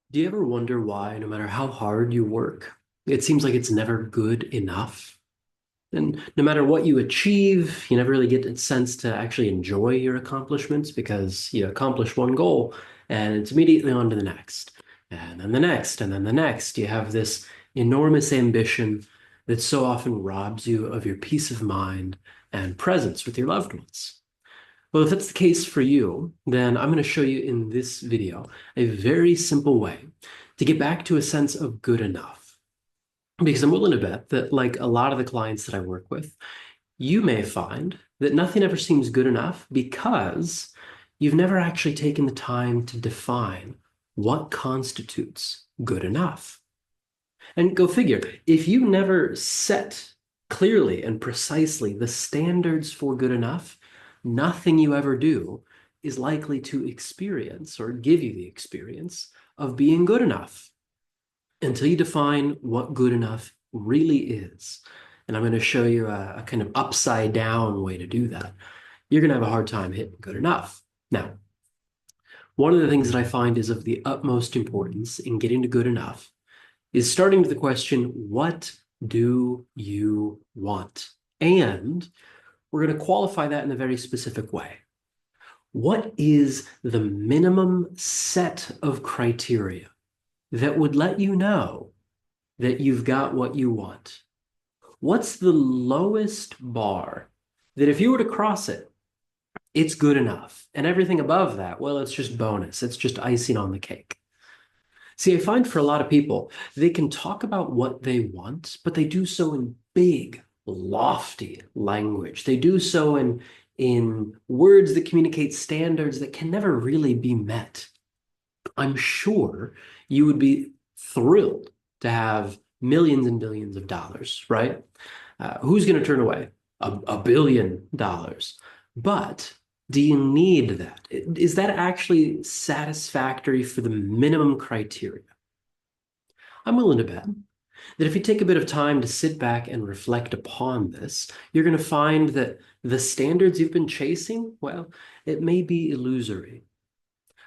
Do you ever wonder why, no matter how hard you work, it seems like it's never good enough? And no matter what you achieve, you never really get a sense to actually enjoy your accomplishments because you accomplish one goal and it's immediately on to the next, and then the next, and then the next. You have this enormous ambition that so often robs you of your peace of mind and presence with your loved ones. Well, if that's the case for you, then I'm going to show you in this video a very simple way to get back to a sense of good enough. Because I'm willing to bet that, like a lot of the clients that I work with, you may find that nothing ever seems good enough because you've never actually taken the time to define what constitutes good enough. And go figure, if you never set clearly and precisely the standards for good enough, nothing you ever do is likely to experience or give you the experience of being good enough until you define what good enough really is. And I'm going to show you a kind of upside down way to do that. You're going to have a hard time hitting good enough. Now, one of the things that I find is of the utmost importance in getting to good enough is starting with the question, what do you want? And we're going to qualify that in a very specific way. What is the minimum set of criteria that would let you know that you've got what you want? What's the lowest bar that if you were to cross it, it's good enough? And everything above that, well, it's just bonus. It's just icing on the cake. See, I find for a lot of people, they can talk about what they want, but they do so in big, lofty language. They do so in words that communicate standards that can never really be met. I'm sure you would be thrilled to have millions and billions of dollars, right? Who's going to turn away a billion dollars? But do you need that? Is that actually satisfactory for the minimum criteria? I'm willing to bet that if you take a bit of time to sit back and reflect upon this, you're going to find that the standards you've been chasing, well, it may be illusory.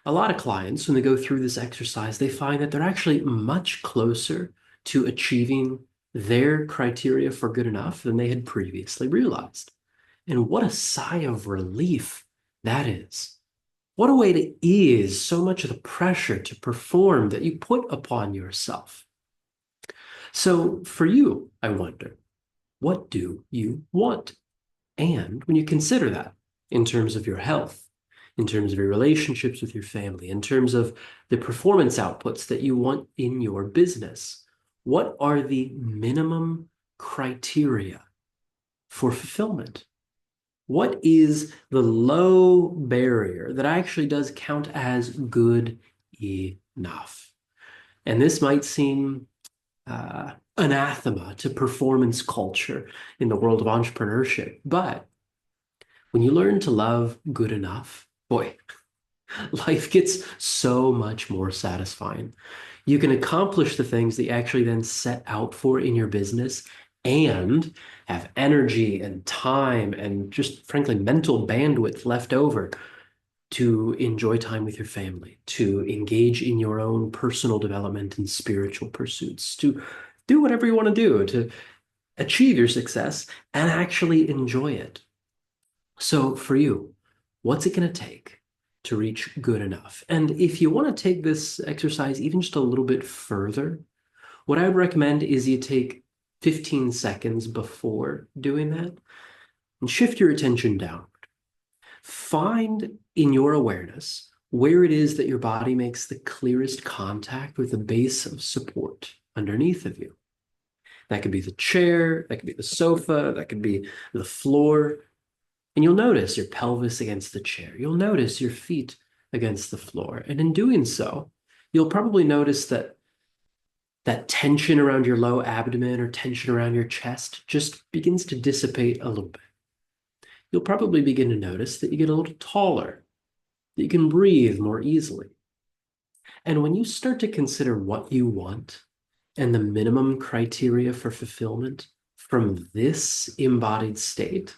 A lot of clients, when they go through this exercise, they find that they're actually much closer to achieving their criteria for good enough than they had previously realized. And what a sigh of relief that is. What a way to ease so much of the pressure to perform that you put upon yourself. So, for you, I wonder, what do you want? And when you consider that in terms of your health, in terms of your relationships with your family, in terms of the performance outputs that you want in your business, what are the minimum criteria for fulfillment? What is the low barrier that actually does count as good enough? And this might seem anathema to performance culture in the world of entrepreneurship, but when you learn to love good enough, boy, life gets so much more satisfying. You can accomplish the things that you actually then set out for in your business and have energy and time and just frankly mental bandwidth left over to enjoy time with your family, to engage in your own personal development and spiritual pursuits, to do whatever you want to do to achieve your success and actually enjoy it. So for you, what's it going to take to reach good enough? And if you want to take this exercise even just a little bit further, what I would recommend is you take 15 seconds before doing that and shift your attention down. Find in your awareness where it is that your body makes the clearest contact with the base of support underneath of you. That could be the chair, that could be the sofa, that could be the floor. And you'll notice your pelvis against the chair. You'll notice your feet against the floor. And in doing so, you'll probably notice that that tension around your low abdomen or tension around your chest just begins to dissipate a little bit. You'll probably begin to notice that you get a little taller, that you can breathe more easily. And when you start to consider what you want and the minimum criteria for fulfillment from this embodied state,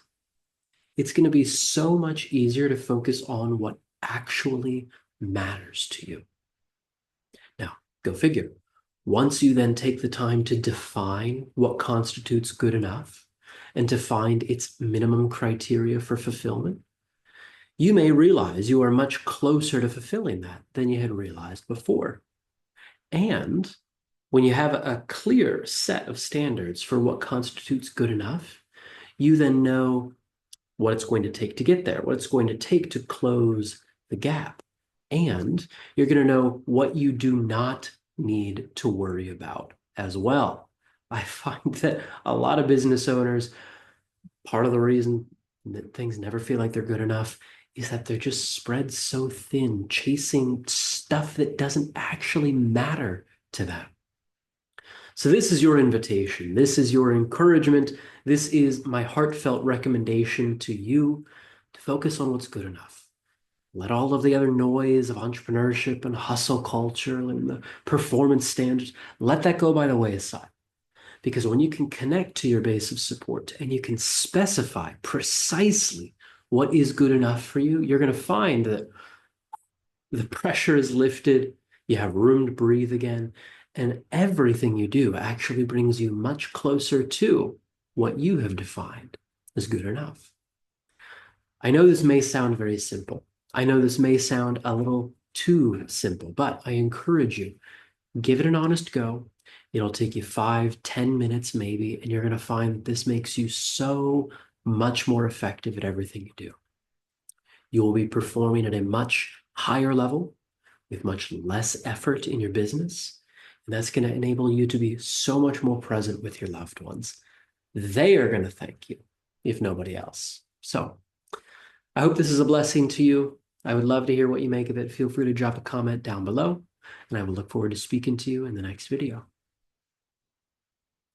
it's going to be so much easier to focus on what actually matters to you. Now, Go figure. Once you then take the time to define what constitutes good enough and to find its minimum criteria for fulfillment, you may realize you are much closer to fulfilling that than you had realized before. And when you have a clear set of standards for what constitutes good enough, you then know what it's going to take to get there, what it's going to take to close the gap. And you're going to know what you do not need to worry about as well. I find that a lot of business owners, part of the reason that things never feel like they're good enough is that they're just spread so thin, chasing stuff that doesn't actually matter to them. So this is your invitation. This is your encouragement. This is my heartfelt recommendation to you to focus on what's good enough. Let all of the other noise of entrepreneurship and hustle culture and the performance standards, let that go by the wayside. Because when you can connect to your base of support and you can specify precisely what is good enough for you, you're going to find that the pressure is lifted, you have room to breathe again, and everything you do actually brings you much closer to what you have defined as good enough. I know this may sound very simple. I know this may sound a little too simple, but I encourage you, give it an honest go. It'll take you 5-10 minutes maybe, and you're going to find that this makes you so much more effective at everything you do. You will be performing at a much higher level with much less effort in your business. And that's going to enable you to be so much more present with your loved ones. They are going to thank you, if nobody else. So I hope this is a blessing to you. I would love to hear what you make of it. Feel free to drop a comment down below, and I will look forward to speaking to you in the next video.